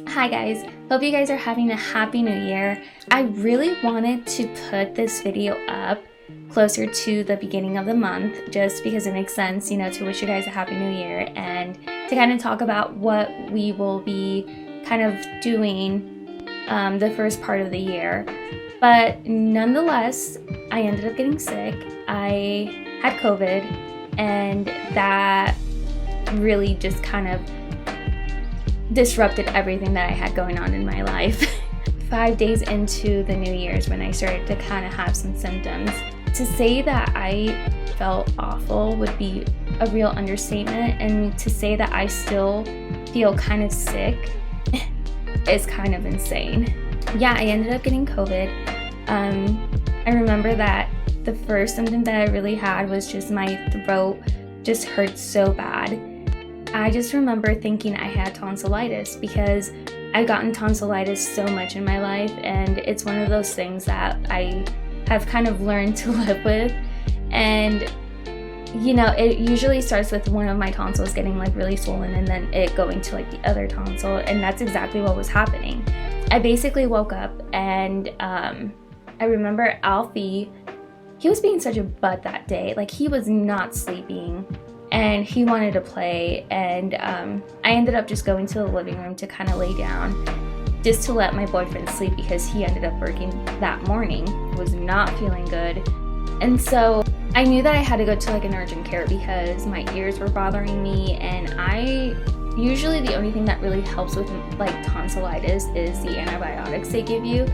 Hi guys, hope you guys are having a happy new year. I really wanted to put this video up closer to the beginning of the month just because it makes sense, to wish you guys a happy new year and to kind of talk about what we will be kind of doing the first part of the year. But nonetheless, I ended up getting sick. I had COVID, and that really just kind of disrupted everything that I had going on in my life. 5 days into the New Year's when I started to kind of have some symptoms. To say that I felt awful would be a real understatement, and to say that I still feel kind of sick is kind of insane. Yeah, I ended up getting COVID. I remember that the first symptom that I really had was just my throat just hurt so bad. I just remember thinking I had tonsillitis because I've gotten tonsillitis so much in my life, and it's one of those things that I have kind of learned to live with. And it usually starts with one of my tonsils getting like really swollen and then it going to like the other tonsil, and that's exactly what was happening. I basically woke up and I remember Alfie, he was being such a butt that day. Like, he was not sleeping and he wanted to play, and I ended up just going to the living room to kind of lay down just to let my boyfriend sleep because he ended up working that morning, was not feeling good. And so I knew that I had to go to like an urgent care because my ears were bothering me, and usually the only thing that really helps with like tonsillitis is the antibiotics they give you.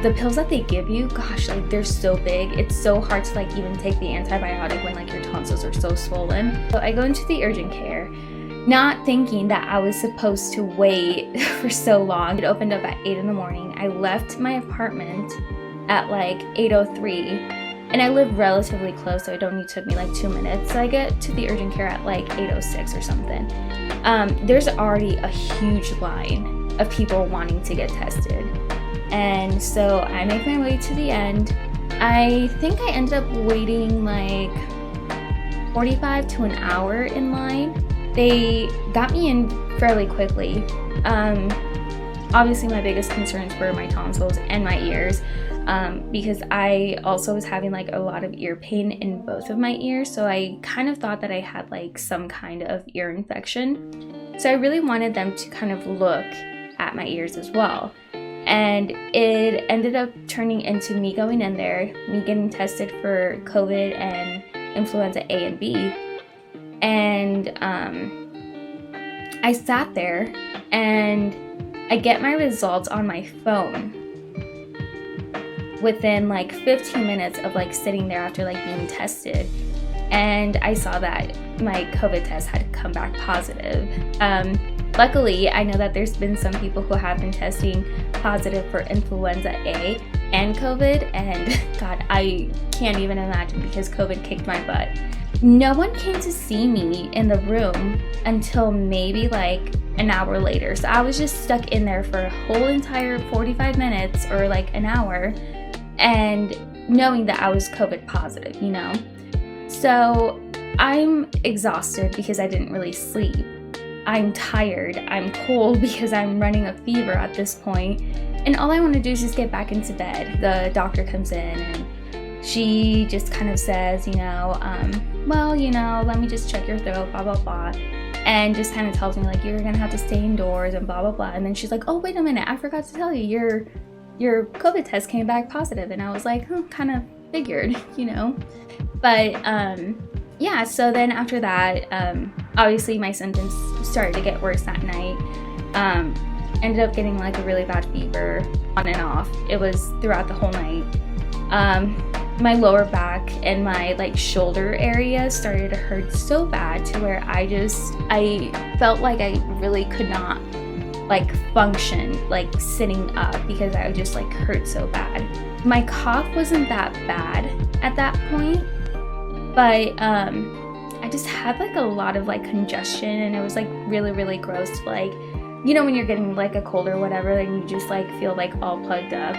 The pills that they give you, gosh, like they're so big. It's so hard to like even take the antibiotic when like your tonsils are so swollen. So I go into the urgent care, not thinking that I was supposed to wait for so long. It opened up at 8 in the morning. I left my apartment at like 8:03. And I live relatively close, so it only took me like 2 minutes. So I get to the urgent care at like 8:06 or something. There's already a huge line of people wanting to get tested. And so I make my way to the end. I think I ended up waiting like 45 to an hour in line. They got me in fairly quickly. Obviously my biggest concerns were my tonsils and my ears. Because I also was having like a lot of ear pain in both of my ears, so I kind of thought that I had like some kind of ear infection. So I really wanted them to kind of look at my ears as well. And it ended up turning into me going in there, me getting tested for COVID and influenza A and B. And I sat there and I get my results on my phone within like 15 minutes of like sitting there after like being tested, and I saw that my COVID test had come back positive. Luckily, I know that there's been some people who have been testing positive for influenza A and COVID, and God, I can't even imagine because COVID kicked my butt. No one came to see me in the room until maybe like an hour later. So I was just stuck in there for a whole entire 45 minutes or like an hour, and knowing that I was COVID positive, So I'm exhausted because I didn't really sleep. I'm tired. I'm cold because I'm running a fever at this point. And all I want to do is just get back into bed. The doctor comes in and she just kind of says, let me just check your throat, blah, blah, blah. And just kind of tells me like, you're going to have to stay indoors and blah, blah, blah. And then she's like, oh, wait a minute. I forgot to tell you, your COVID test came back positive. And I was like, kind of figured, But yeah, so then after that, obviously my symptoms started to get worse that night. Ended up getting like a really bad fever on and off. It was throughout the whole night. My lower back and my like shoulder area started to hurt so bad to where I felt like I really could not like function like sitting up because I would just like hurt so bad. My cough wasn't that bad at that point, but I just had like a lot of like congestion, and it was like really, really gross. Like, when you're getting like a cold or whatever, and you just like feel like all plugged up,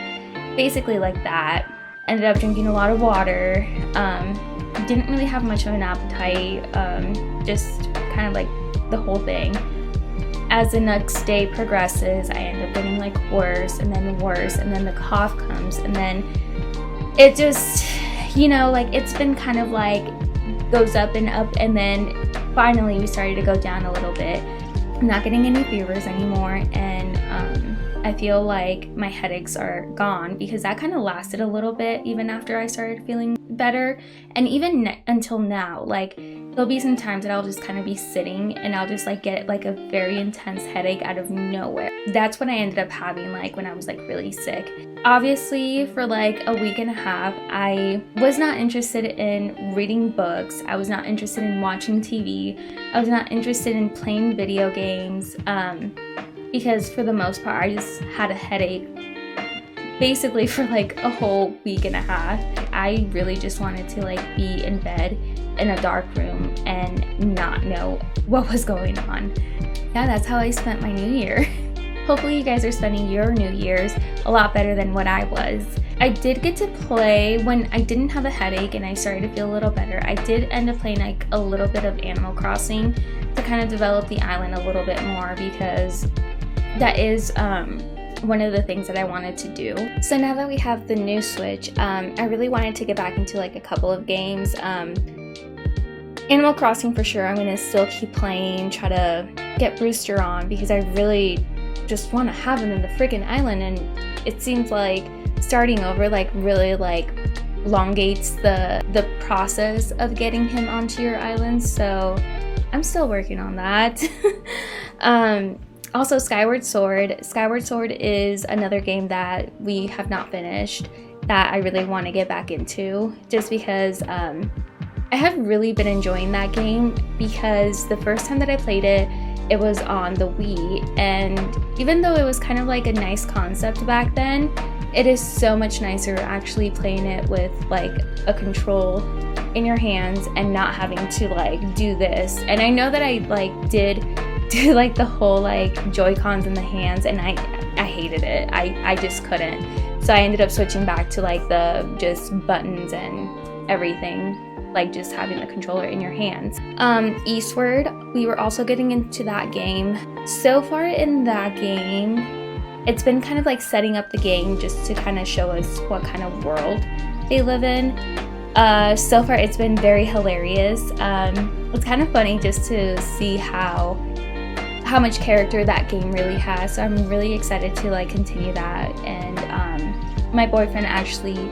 basically like that. Ended up drinking a lot of water. Didn't really have much of an appetite, just kind of like the whole thing. as the next day progresses, I end up getting like worse, and then the cough comes, and then it just, you know, like it's been kind of like goes up and up, and then finally we started to go down a little bit. I'm not getting any fevers anymore, and I feel like my headaches are gone, because that kind of lasted a little bit even after I started feeling better, and even until now. Like there'll be some times that I'll just kind of be sitting and I'll just like get like a very intense headache out of nowhere. That's what I ended up having like when I was like really sick. Obviously, for like a week and a half, I was not interested in reading books. I was not interested in watching TV. I was not interested in playing video games, because for the most part, I just had a headache basically for like a whole week and a half. I really just wanted to like be in bed in a dark room and not know what was going on. Yeah, that's how I spent my new year. Hopefully you guys are spending your New Year's a lot better than what I was. I did get to play when I didn't have a headache and I started to feel a little better. I did end up playing like a little bit of Animal Crossing to kind of develop the island a little bit more, because that is one of the things that I wanted to do. So now that we have the new Switch, I really wanted to get back into like a couple of games. Animal Crossing for sure, I'm gonna still keep playing, try to get Brewster on, because I really just want to have him in the freaking island, and it seems like starting over like really like elongates the process of getting him onto your island, so I'm still working on that. Also, Skyward Sword is another game that we have not finished that I really want to get back into, just because I have really been enjoying that game, because the first time that I played it, it was on the Wii, and even though it was kind of like a nice concept back then, it is so much nicer actually playing it with like a control in your hands and not having to like do this. And I know that I like did do like the whole like Joy-Cons in the hands, and I hated it. I just couldn't. So I ended up switching back to like the just buttons and everything, like just having the controller in your hands. Eastward, we were also getting into that game. So far in that game, it's been kind of like setting up the game just to kind of show us what kind of world they live in. So far it's been very hilarious. It's kind of funny just to see how much character that game really has. So I'm really excited to like continue that. And my boyfriend actually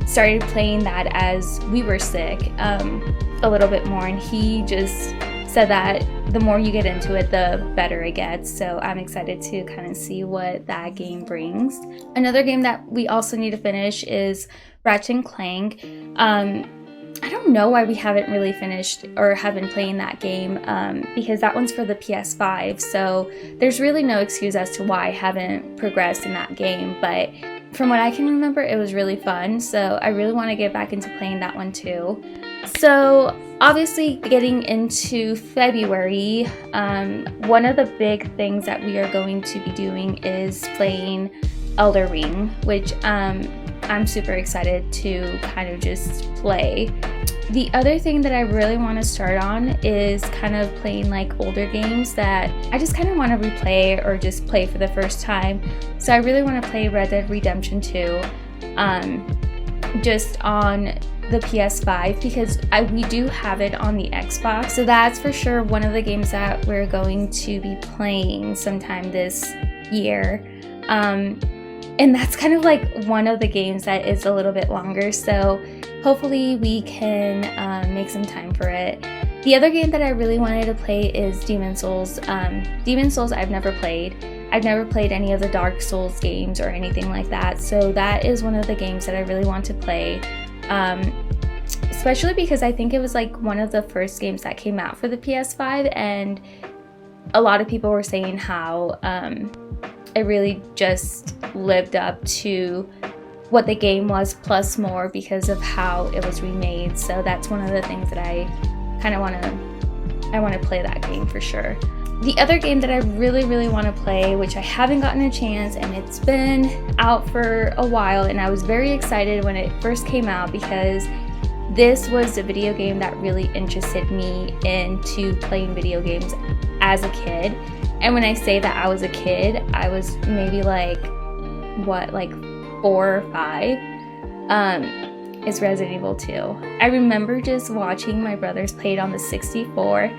started playing that as we were sick a little bit more, and he just said that the more you get into it, the better it gets. So I'm excited to kind of see what that game brings. Another game that we also need to finish is Ratchet & Clank. I don't know why we haven't really finished or have been playing that game, because that one's for the PS5, so there's really no excuse as to why I haven't progressed in that game. But from what I can remember, it was really fun, so I really want to get back into playing that one too. So obviously getting into February, one of the big things that we are going to be doing is playing Elden Ring, which I'm super excited to kind of just play. The other thing that I really want to start on is kind of playing like older games that I just kind of want to replay or just play for the first time. So I really want to play Red Dead Redemption 2 just on the PS5, because we do have it on the Xbox. So that's for sure one of the games that we're going to be playing sometime this year. And that's kind of like one of the games that is a little bit longer, so hopefully we can make some time for it. The other game that I really wanted to play is Demon's Souls. Demon's Souls I've never played. I've never played any of the Dark Souls games or anything like that, so that is one of the games that I really want to play. Especially because I think it was like one of the first games that came out for the PS5, and a lot of people were saying how it really just lived up to what the game was plus more because of how it was remade. So that's one of the things that I kind of want to play that game for sure. The other game that I really want to play, which I haven't gotten a chance, and it's been out for a while, and I was very excited when it first came out because this was a video game that really interested me into playing video games as a kid, And when I say that I was a kid, I was maybe like, what, like 4 or 5, is Resident Evil 2. I remember just watching my brothers play it on the 64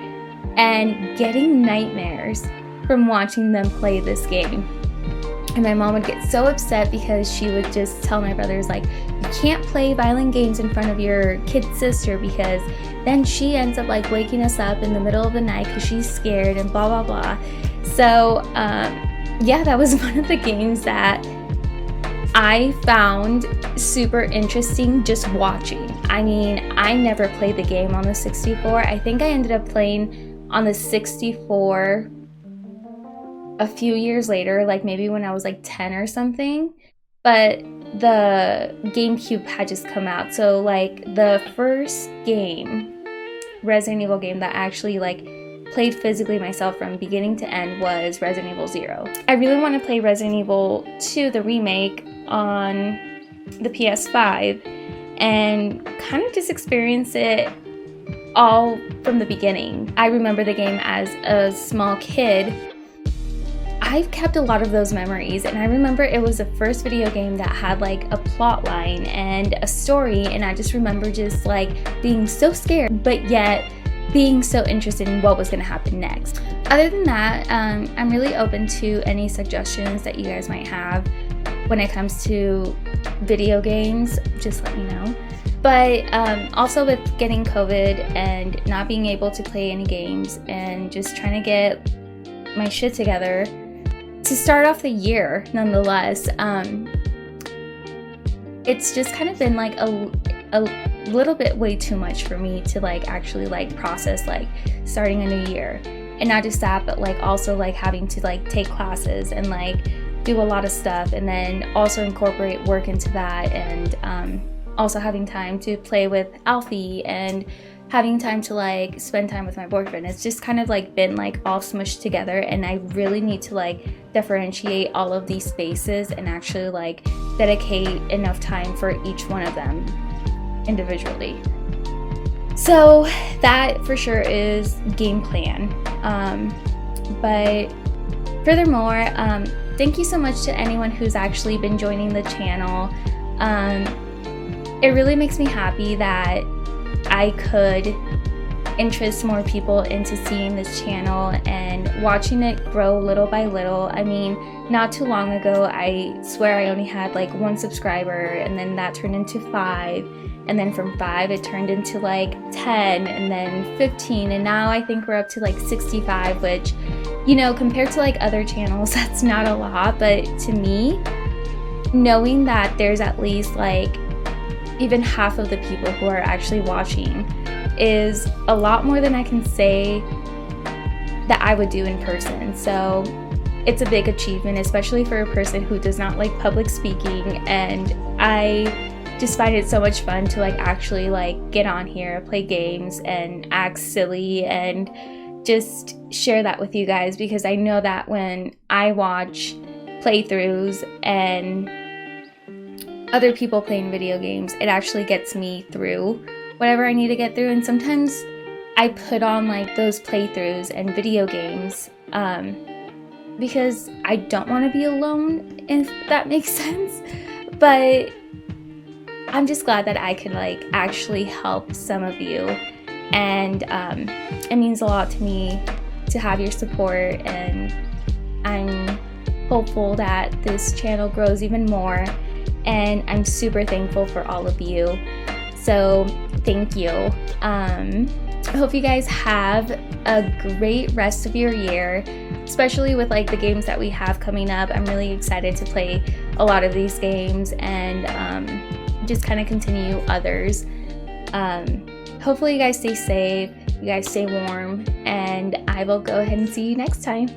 and getting nightmares from watching them play this game. And my mom would get so upset because she would just tell my brothers, like, you can't play violent games in front of your kid sister because then she ends up like waking us up in the middle of the night because she's scared and blah blah blah. So yeah, that was one of the games that I found super interesting just watching. I mean, I never played the game on the 64. I think I ended up playing on the 64 a few years later, like maybe when I was like 10 or something. But the GameCube had just come out. So like the first game, Resident Evil game that I actually like played physically myself from beginning to end was Resident Evil 0. I really want to play Resident Evil 2, the remake, on the PS5 and kind of just experience it all from the beginning. I remember the game as a small kid. I've kept a lot of those memories, and I remember it was the first video game that had like a plot line and a story, and I just remember just like being so scared but yet being so interested in what was going to happen next. Other than that, I'm really open to any suggestions that you guys might have when it comes to video games. Just let me know. But also with getting COVID and not being able to play any games and just trying to get my shit together to start off the year nonetheless, it's just kind of been like a little bit way too much for me to like actually like process like starting a new year. And not just that, but like also like having to like take classes and like do a lot of stuff, and then also incorporate work into that, and also having time to play with Alfie and having time to like spend time with my boyfriend. It's just kind of like been like all smushed together, and I really need to like differentiate all of these spaces and actually like dedicate enough time for each one of them individually. So that for sure is game plan. But furthermore, thank you so much to anyone who's actually been joining the channel. It really makes me happy that I could interest more people into seeing this channel and watching it grow little by little. I mean, not too long ago, I swear I only had like 1 subscriber, and then that turned into 5, and then from 5 it turned into like 10, and then 15, and now I think we're up to like 65, which, you know, compared to like other channels, that's not a lot, but to me, knowing that there's at least like even half of the people who are actually watching is a lot more than I can say that I would do in person. So it's a big achievement, especially for a person who does not like public speaking, and I just find it so much fun to like actually like get on here, play games, and act silly, and just share that with you guys, because I know that when I watch playthroughs and other people playing video games, it actually gets me through whatever I need to get through. And sometimes I put on like those playthroughs and video games because I don't want to be alone, if that makes sense. But I'm just glad that I can like actually help some of you, and it means a lot to me to have your support, and I'm hopeful that this channel grows even more, and I'm super thankful for all of you. So thank you. I hope you guys have a great rest of your year, especially with like the games that we have coming up. I'm really excited to play a lot of these games and just kind of continue others. Hopefully you guys stay safe, you guys stay warm, and I will go ahead and see you next time.